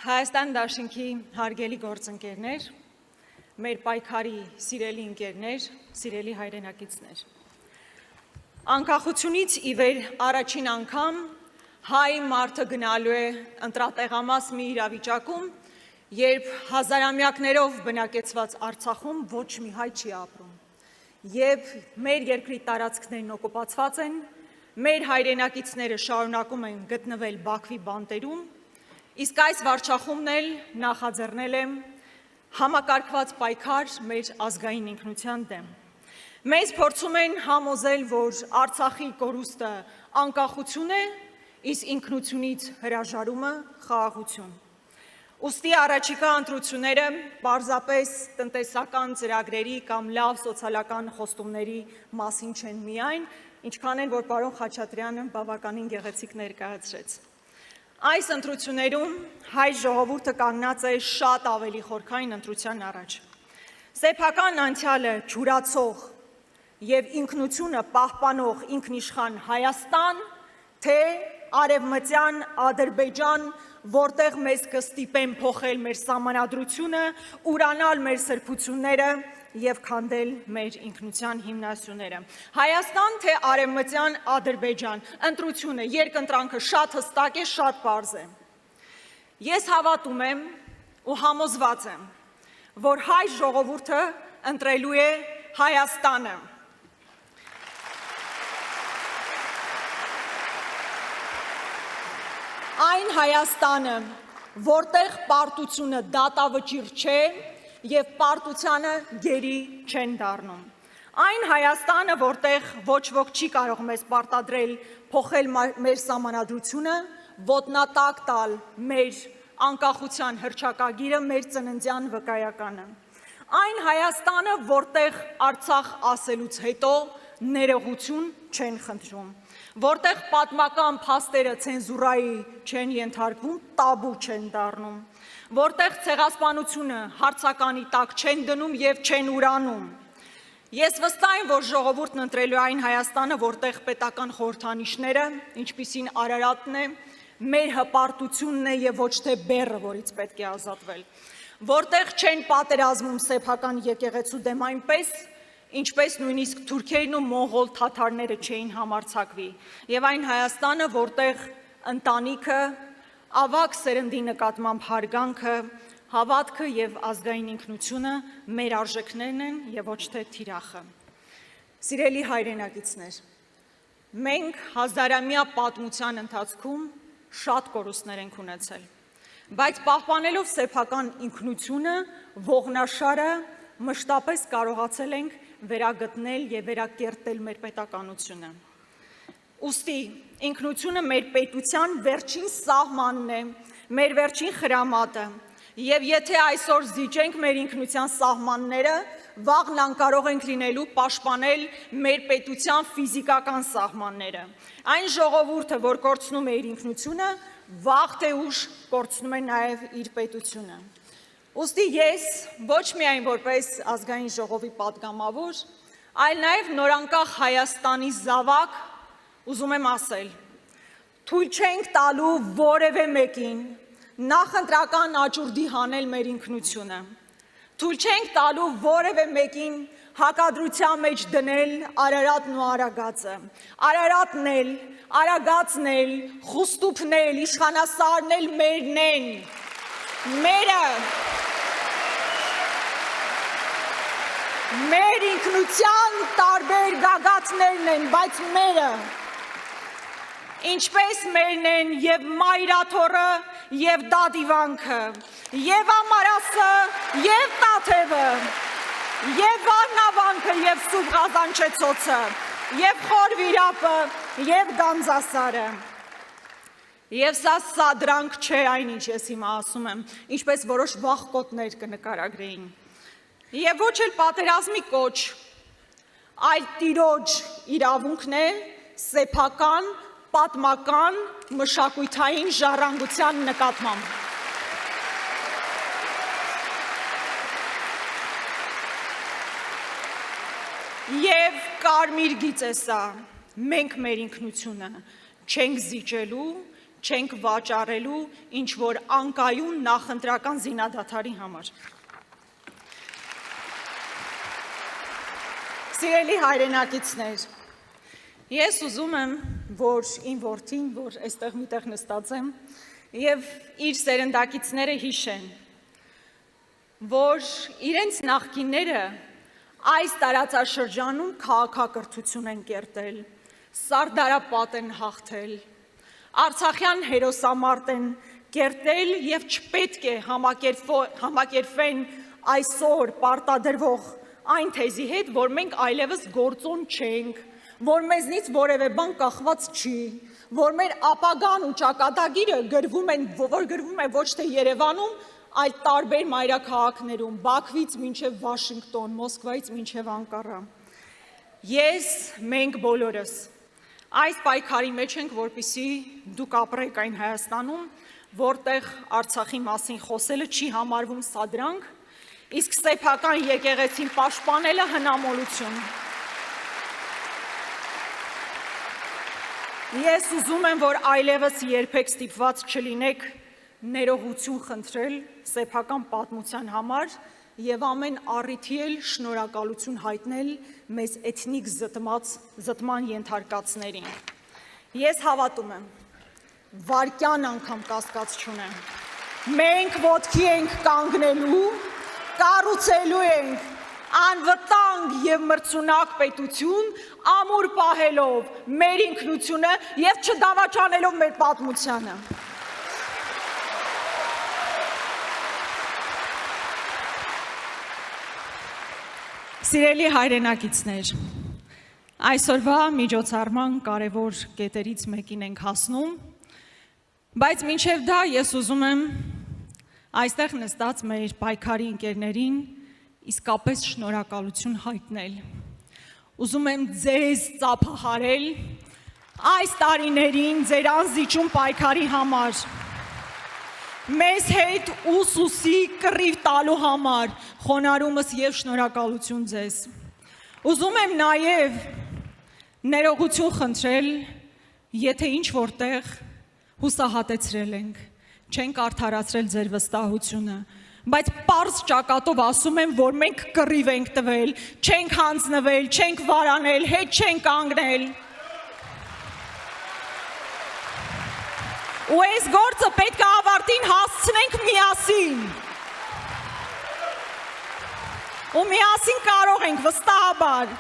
Հայաստան դաշինքի հարգելի գործընկերներ, մեր պայքարի սիրելի ընկերներ, սիրելի հայրենակիցներ։ Անկախությունից ի վեր առաջին անգամ հայ մարդը գնալու է ընտրատեղամաս մի իրավիճակում, երբ հազարամյակներով բնակեցված Արցախում ոչ մի հայ չի ապրում, եւ մեր երկրի տարածքներն օկուպացված են, մեր հայրենակիցները շարունակում են գտնվել Բաքվի բանտերում, իսկ այս վարչախումբն էլ նախաձեռնել է համակարգված պայքար մեր ազգային ինքնության դեմ։ Մեզ փորձում են համոզել, որ Արցախի կորուստը անկախություն է, իսկ ինքնությունից հրաժարումը խաղաղություն։ Ուստի առաջիկա ընտրությունները պարզապես տնտեսական ծրագրերի կամ լավ սոցիալական խոստումների մասին չեն միայն, ինչքան են, որ պարոն Խաչատրյանը բավականին գեղեցիկ ներկայացրեց։ Այս ընտրություններում հայ ժողովուրդը կանգնած է շատ ավելի խորքային ընտրության առաջ։ Սեփական անցյալը ջուրացող եւ ինքնությունը պահպանող ինքնիշխան Հայաստան, թե արևմտյան Ադրբեջան, որտեղ մեզ կստիպեն փոխել մեր սահմանադրությունը, ուրանալ մեր սրբությունները եւ քանդել մեր ինքնության հիմնասյուները։ Հայաստան, թե արևմտյան Ադրբեջան, ընտրությունը, երկընտրանքը շատ հստակ է, շատ պարզ է։ Ես հավատում եմ ու համոզված եմ, որ հայ ժողովուրդը ընտրելու է Հայաստանը։ Այն Հայաստանը, որտեղ պարտությունը դատավճիռ չէ եւ պարտությանը գերի չեն դառնում։ Այն Հայաստանը, որտեղ ոչ ոք չի կարող մեզ պարտադրել փոխել մեր սահմանադրությունը, ոտնատակ տալ մեր անկախության հռչակագիրը, մեր ծննդյան վկայականը։ Այն Հայաստանը, որտեղ Արցախ ասելուց հետո ներողություն չեն խնդրում, որտեղ պատմական փաստերը ցենզուրայի չեն ենթարկվում, տաբու չեն դառնում, որտեղ ցեղասպանությունը հարցականի տակ չեն դնում եւ չեն ուրանում։ Ես վստահ եմ, որ ժողովուրդն ընտրելու այն Հայաստանը, որտեղ պետական խորհրդանիշները, ինչպիսին Արարատն է, մեր հպարտությունն է եւ ոչ թե բեռը, որից պետք է ազատվել, որտեղ չեն պատերազմում սեփական եկեղեցու դեմ այնպես, ինչպես նույնիսկ թուրքերն ու մոնղոլ թաթարները չէին համարձակվի, եւ այն Հայաստանը, որտեղ ընտանիքը, ավագ սերնդի նկատմամբ հարգանքը, հավատքը եւ ազգային ինքնությունը մեր արժեքներն են եւ ոչ թե թիրախը։ Սիրելի հայրենակիցներ, մենք հազարամյա պատմության ընթացքում շատ կորուստներ ենք ունեցել, բայց պահպանելով սեփական ինքնությունը, ողնաշարը մշտապես կարողացել ենք վերագտնել եւ վերակերտել մեր պետականությունը։ Ուստի ինքնությունը մեր պետության վերջին սահմանն է, մեր վերջին խրամատը, եւ եթե այսօր զիջենք մեր ինքնության սահմանները, վաղն անկարող ենք լինելու պաշտպանել մեր պետության ֆիզիկական սահմանները։ Այն ժողովուրդը, որ կորցնում է իր ինքնությունը, վաղ թե ուշ կորցնում է նաեւ իր պետությունը։ Ուստի ես ոչ միայն որպես ազգային ժողովի պատգամավոր, այլ նաև նորանկախ Հայաստանի զավակ ուզում եմ ասել. թույլ չենք տալու որևէ մեկին նախընտրական աճուրդի հանել մեր ինքնությունը, թույլ չենք տալու որևէ մեկին հակադրության մեջ դնել Արարատն ու Արագածը, Արարատն էլ, Արագածն էլ, Խուստուփն էլ, իշխանասարն էլ մերն են, մերը մեր ինքնության տարբեր գագաթներն են, բայց մերը, ինչպես մերն են և Մայրաթոռը, և Դադիվանքը, և Ամարասը, և Տաթևը, և Վառնավանքը, և Սուրբ Ղազանչեցոցը, և Խոր Վիրապը, և Գանձասարը։ Եվ սա սադրանք չէ այն, ինչ ես հիմա ասում եմ, ինչպես որոշ վախկոտներ կնկարագրեին։ Եվ ոչ էլ պատերազմի կոչ, այլ տիրոջ իրավունքն է սեփական, պատմական, մշակութային ժառանգության նկատմամբ։ Եվ կարմիր գիծ է սա, մենք մեր ինքնությունը չենք զիջելու, չենք վաճառելու ինչ որ անկայուն նախընտրական զինադադարի համար։ Սիրելի հայրենակիցներ, ես ուզում եմ, որ իմ որդին, որ այստեղ միտեղ նստած եմ, եւ իր սերնդակիցները հիշեն, որ իրենց նախկինները այս տարածաշրջանում քաղաքակրթություն են կերտել, սարդարապատ են հաղթել, արցախյան հերոսամարտ են կերտել եւ չպետք է համակերպվեն այսօր պարտադրվող այն թեզի հետ, որ մենք այլևս գործոն չենք, որ մեզնից որևէ բան կախված չի, որ մեր ապագան ու ճակատագիրը գրվում է ոչ թե Երևանում, այլ տարբեր մայրաքաղաքներում, Բաքվից մինչև Վաշինգտոն, Մոսկվայից մինչև Անկարա։ Ես, մենք բոլորս այս պայքարի մեջ ենք, որպեսզի դուք ապրեք այն Հայաստանում, որտեղ Արցախի մասին խոսելը չի համարվում սադրանք, իսկ սեփական եկեղեցին պաշտպանելը հնամոլություն։ Ես ուզում եմ, որ այլևս երբեք ստիպված չլինեք ներողություն խնդրել սեփական պատմության համար եւ ամեն առիթի էլ շնորհակալություն հայտնել մեզ էթնիկ զտման ենթարկածներին։ Ես հավատում եմ, վարկյան անգամ կասկած չունեմ։ Մենք ոտքի ենք կանգնելու, կառուցելու ենք անվտանգ եւ մրցունակ պետություն, ամուր պահելով մեր ինքնությունը եւ չդավաճանելով մեր պատմությանը։ Սիրելի հայրենակիցներ, այսօրվա միջոցառման կարևոր կետերից մեկին ենք հասնում, բայց մինչև դա ես ուզում եմ այստեղ նստած մեր պայքարի ընկերներին իսկապես շնորհակալություն հայտնել։ Ուզում եմ ձեզ ծափահարել այս տարիներին ձեր անզիջում պայքարի համար, մեզ հետ ուսուսի կռիվ տալու համար, խոնարհումս եւ շնորհակալություն ձեզ։ Ուզում եմ նաեւ ներողություն խնդրել, եթե ինչ որտեղ հուսահատեցրել ենք, չենք արդարացրել ձեր վստահությունը, բայց պարզ ճակատով ասում եմ, որ մենք կռիվ ենք տվել, չենք հանձնվել, չենք վարանել, հետ չենք կանգնել։ Ու այս գործը պետք է ավարտին հասցնենք միասին։ Ու միասին կարող ենք վստահաբար